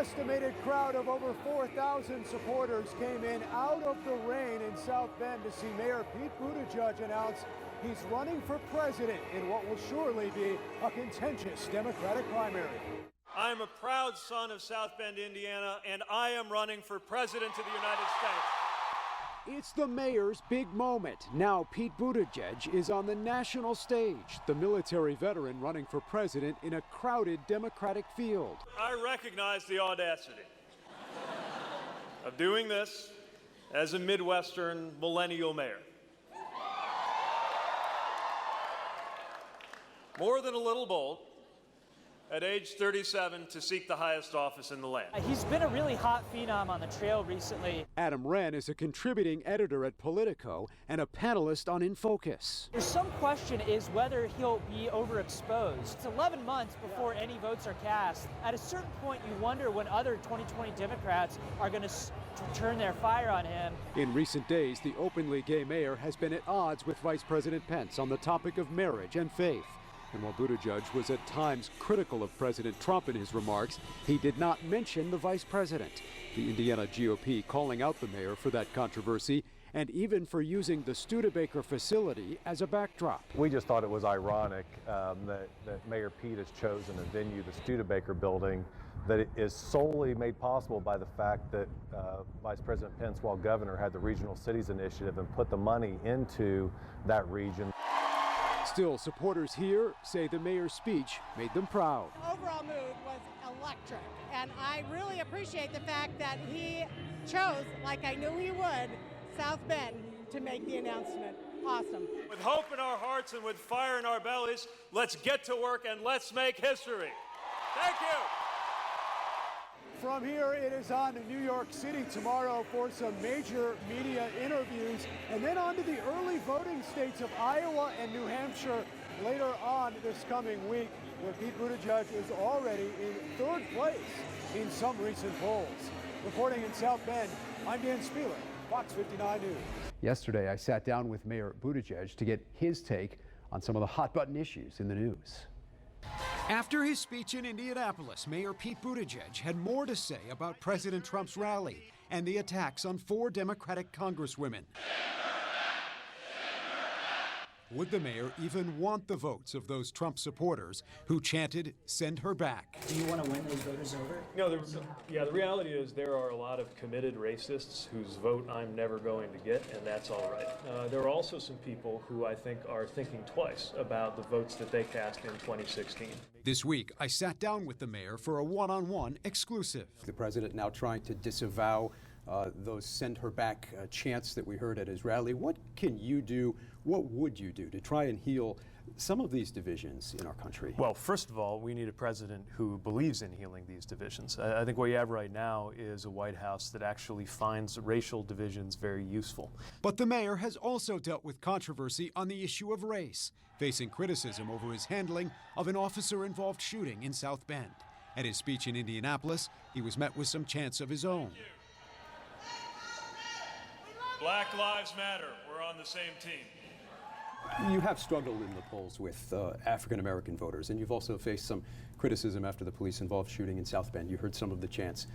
estimated crowd of over 4,000 supporters came in out of the rain in South Bend to see Mayor Pete Buttigieg announce he's running for president in what will surely be a contentious Democratic primary. I'm a proud son of South Bend, Indiana, and I am running for president of the United States. It's the mayor's big moment. Now Pete Buttigieg is on the national stage, the military veteran running for president in a crowded Democratic field. I recognize the audacity of doing this as a Midwestern millennial mayor. More than a little bold, at age 37, to seek the highest office in the land. He's been a really hot phenom on the trail recently. Adam Wren is a contributing editor at Politico and a panelist on In Focus. There's some question is whether he'll be overexposed. It's 11 months before any votes are cast. At a certain point, you wonder when other 2020 Democrats are going to turn their fire on him. In recent days, the openly gay mayor has been at odds with Vice President Pence on the topic of marriage and faith. And while Buttigieg was at times critical of President Trump in his remarks, he did not mention the vice president. The Indiana GOP calling out the mayor for that controversy and even for using the Studebaker facility as a backdrop. We just thought it was ironic that Mayor Pete has chosen a venue, the Studebaker building, that is solely made possible by the fact that Vice President Pence, while governor, had the Regional Cities Initiative and put the money into that region. Still, supporters here say the mayor's speech made them proud. Overall mood was electric, and I really appreciate the fact that he chose, like I knew he would, South Bend to make the announcement. Awesome. With hope in our hearts and with fire in our bellies, let's get to work and let's make history. Thank you. From here, it is on to New York City tomorrow for some major media interviews, and then on to the early voting states of Iowa and New Hampshire later on this coming week, where Pete Buttigieg is already in third place in some recent polls. Reporting in South Bend, I'm Dan Spehler, Fox 59 News. Yesterday, I sat down with Mayor Buttigieg to get his take on some of the hot-button issues in the news. After his speech in Indianapolis, Mayor Pete Buttigieg had more to say about President Trump's rally and the attacks on 4 Democratic congresswomen. Would the mayor even want the votes of those Trump supporters who chanted, "Send her back"? Do you want to win those voters over? No, the reality is there are a lot of committed racists whose vote I'm never going to get, and that's all right. There are also some people who I think are thinking twice about the votes that they cast in 2016. This week, I sat down with the mayor for a one-on-one exclusive. The president now trying to disavow those "send her back" chants that we heard at his rally. What can you do, what would you do to try and heal some of these divisions in our country? Well, first of all, we need a president who believes in healing these divisions. I think what you have right now is a White House that actually finds racial divisions very useful. But the mayor has also dealt with controversy on the issue of race, facing criticism over his handling of an officer-involved shooting in South Bend. At his speech in Indianapolis, he was met with some chants of his own. Black Lives Matter. We're on the same team. You have struggled in the polls with African-American voters, and you've also faced some criticism after the police-involved shooting in South Bend. You heard some of the chants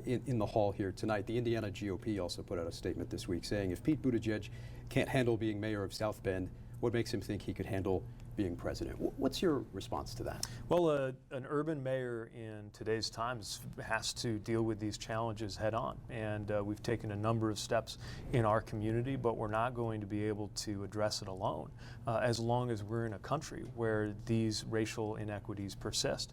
in the hall here tonight. The Indiana GOP also put out a statement this week saying if Pete Buttigieg can't handle being mayor of South Bend, what makes him think he could handle being president? What's your response to that? Well, an urban mayor in today's times has to deal with these challenges head on. And we've taken a number of steps in our community, but we're not going to be able to address it alone as long as we're in a country where these racial inequities persist.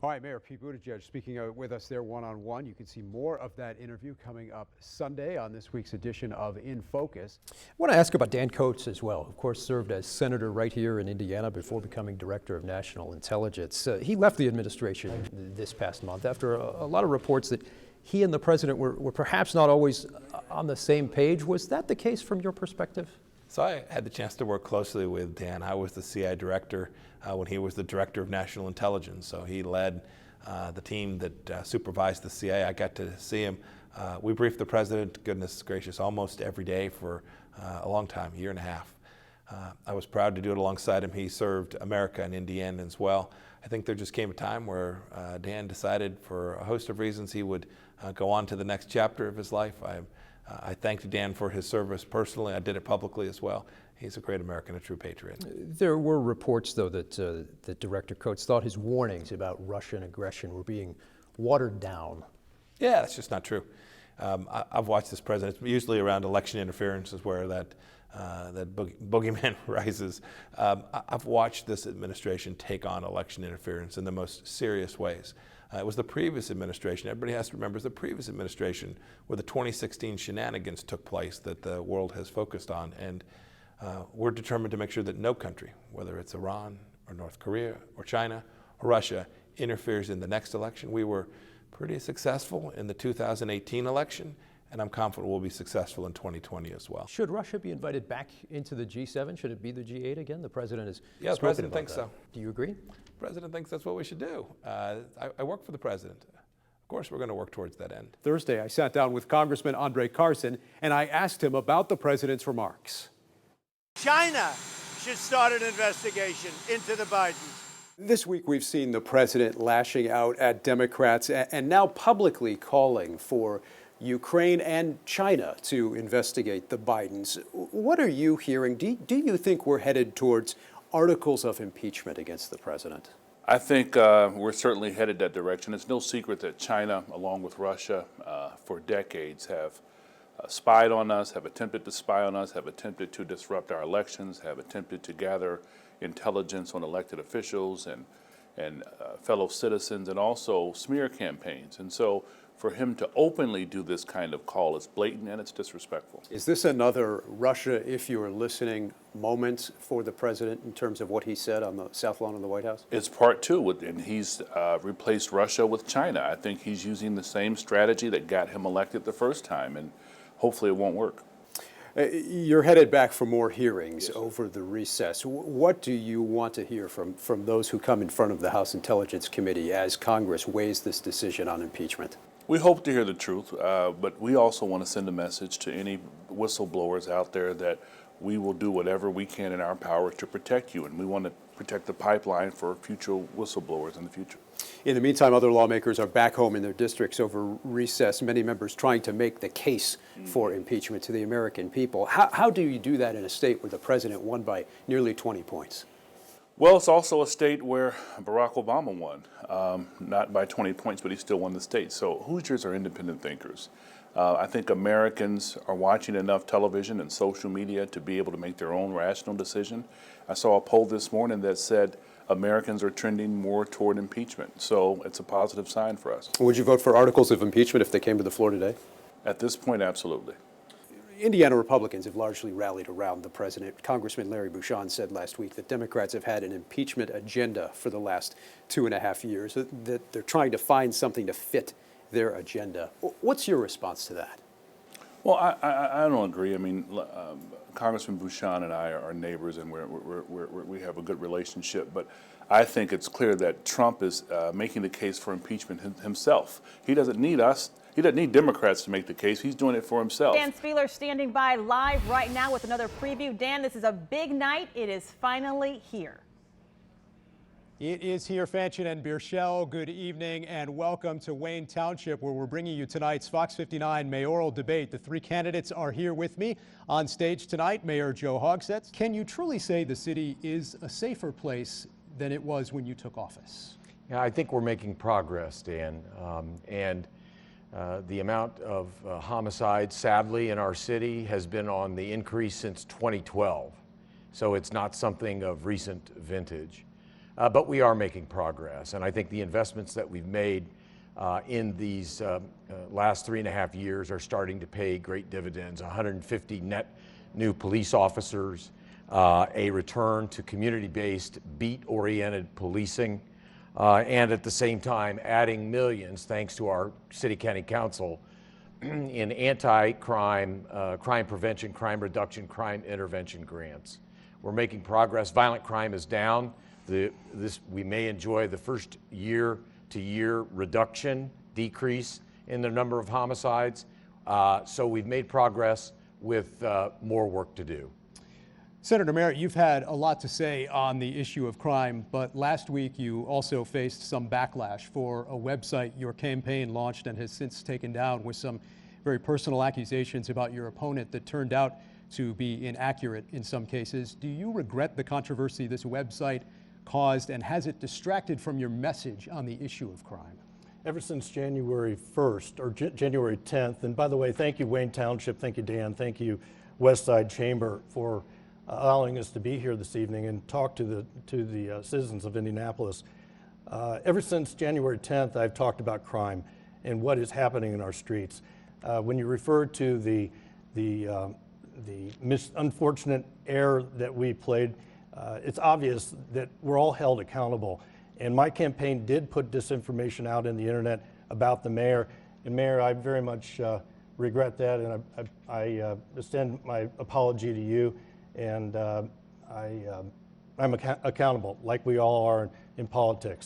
All right, Mayor Pete Buttigieg speaking with us there one-on-one. You can see more of that interview coming up Sunday on this week's edition of In Focus. I want to ask about Dan Coats as well. Of course, served as senator right here in Indiana before becoming director of national intelligence. He left the administration this past month after a lot of reports that he and the president were perhaps not always on the same page. Was that the case from your perspective? So I had the chance to work closely with Dan. I was the CIA director when he was the director of national intelligence. So he led the team that supervised the CIA. I got to see him. We briefed the president, goodness gracious, almost every day for a long time, a year and a half. I was proud to do it alongside him. He served America in Indiana as well. I think there just came a time where Dan decided, for a host of reasons, he would go on to the next chapter of his life. I thanked Dan for his service personally. I did it publicly as well. He's a great American, a true patriot. There were reports, though, that Director Coates thought his warnings about Russian aggression were being watered down. Yeah, that's just not true. I've watched this president. It's usually around election interference is where that boogeyman rises. I've watched this administration take on election interference in the most serious ways. It was the previous administration, everybody has to remember, it was the previous administration where the 2016 shenanigans took place that the world has focused on. And we're determined to make sure that no country, whether it's Iran or North Korea or China or Russia, interferes in the next election. We were pretty successful in the 2018 election, and I'm confident we'll be successful in 2020 as well. Should Russia be invited back into the G7? Should it be the G8 again? The president has spoken about that. Yeah, the president thinks so. Do you agree? The president thinks that's what we should do. I work for the president. Of course, we're going to work towards that end. Thursday, I sat down with Congressman Andre Carson, and I asked him about the president's remarks. China should start an investigation into the Bidens. This week, we've seen the president lashing out at Democrats and now publicly calling for Ukraine and China to investigate the Bidens. What are you hearing? Do you think we're headed towards articles of impeachment against the president? I think we're certainly headed that direction. It's no secret that China, along with Russia, for decades have spied on us, have attempted to spy on us, have attempted to disrupt our elections, have attempted to gather intelligence on elected officials and fellow citizens, and also smear campaigns. And so for him to openly do this kind of call is blatant and it's disrespectful. Is this another Russia, if you're listening, moment for the president in terms of what he said on the South Lawn of the White House? It's part two, and he's replaced Russia with China. I think he's using the same strategy that got him elected the first time, and hopefully it won't work. You're headed back for more hearings over the recess. What do you want to hear from those who come in front of the House Intelligence Committee as Congress weighs this decision on impeachment? We hope to hear the truth, but we also want to send a message to any whistleblowers out there that we will do whatever we can in our power to protect you, and we want to protect the pipeline for future whistleblowers in the future. In the meantime, other lawmakers are back home in their districts over recess, many members trying to make the case for impeachment to the American people. How do you do that in a state where the president won by nearly 20 points? Well, it's also a state where Barack Obama won, not by 20 points, but he still won the state. So Hoosiers are independent thinkers. I think Americans are watching enough television and social media to be able to make their own rational decision. I saw a poll this morning that said Americans are trending more toward impeachment. So it's a positive sign for us. Would you vote for articles of impeachment if they came to the floor today? At this point, absolutely. Indiana Republicans have largely rallied around the president. Congressman Larry Bucshon said last week that Democrats have had an impeachment agenda for the last 2.5 years, that they're trying to find something to fit their agenda. What's your response to that? Well, I don't agree. I mean, Congressman Bucshon and I are neighbors, and we have a good relationship. But I think it's clear that Trump is making the case for impeachment himself. He doesn't need us. He doesn't need Democrats to make the case. He's doing it for himself. Dan Spehler standing by live right now with another preview. Dan, this is a big night. It is finally here. It is here, Fanchen and Bierschel. Good evening and welcome to Wayne Township, where we're bringing you tonight's Fox 59 mayoral debate. The three candidates are here with me on stage tonight. Mayor Joe Hogsett. Can you truly say the city is a safer place than it was when you took office? Yeah, I think we're making progress, Dan. The amount of homicides, sadly, in our city has been on the increase since 2012. So it's not something of recent vintage. But we are making progress, and I think the investments that we've made in these last 3.5 years are starting to pay great dividends. 150 net new police officers, a return to community-based, beat-oriented policing, and at the same time adding millions, thanks to our City County Council, in anti-crime, crime prevention, crime reduction, crime intervention grants. We're making progress. Violent crime is down. We may enjoy the first year-to-year reduction, decrease in the number of homicides. So we've made progress with more work to do. Senator Merritt, you've had a lot to say on the issue of crime, but last week you also faced some backlash for a website your campaign launched and has since taken down with some very personal accusations about your opponent that turned out to be inaccurate in some cases. Do you regret the controversy this website caused, and has it distracted from your message on the issue of crime? Ever since January 1st, or January 10th, and by the way, thank you Wayne Township, thank you Dan, thank you West Side Chamber for allowing us to be here this evening and talk to the citizens of Indianapolis. Ever since January 10th, I've talked about crime and what is happening in our streets. When you refer to the unfortunate error that we played, it's obvious that we're all held accountable. And my campaign did put disinformation out in the internet about the mayor. And Mayor, I very much regret that, and I extend my apology to you. And I'm accountable, like we all are in politics.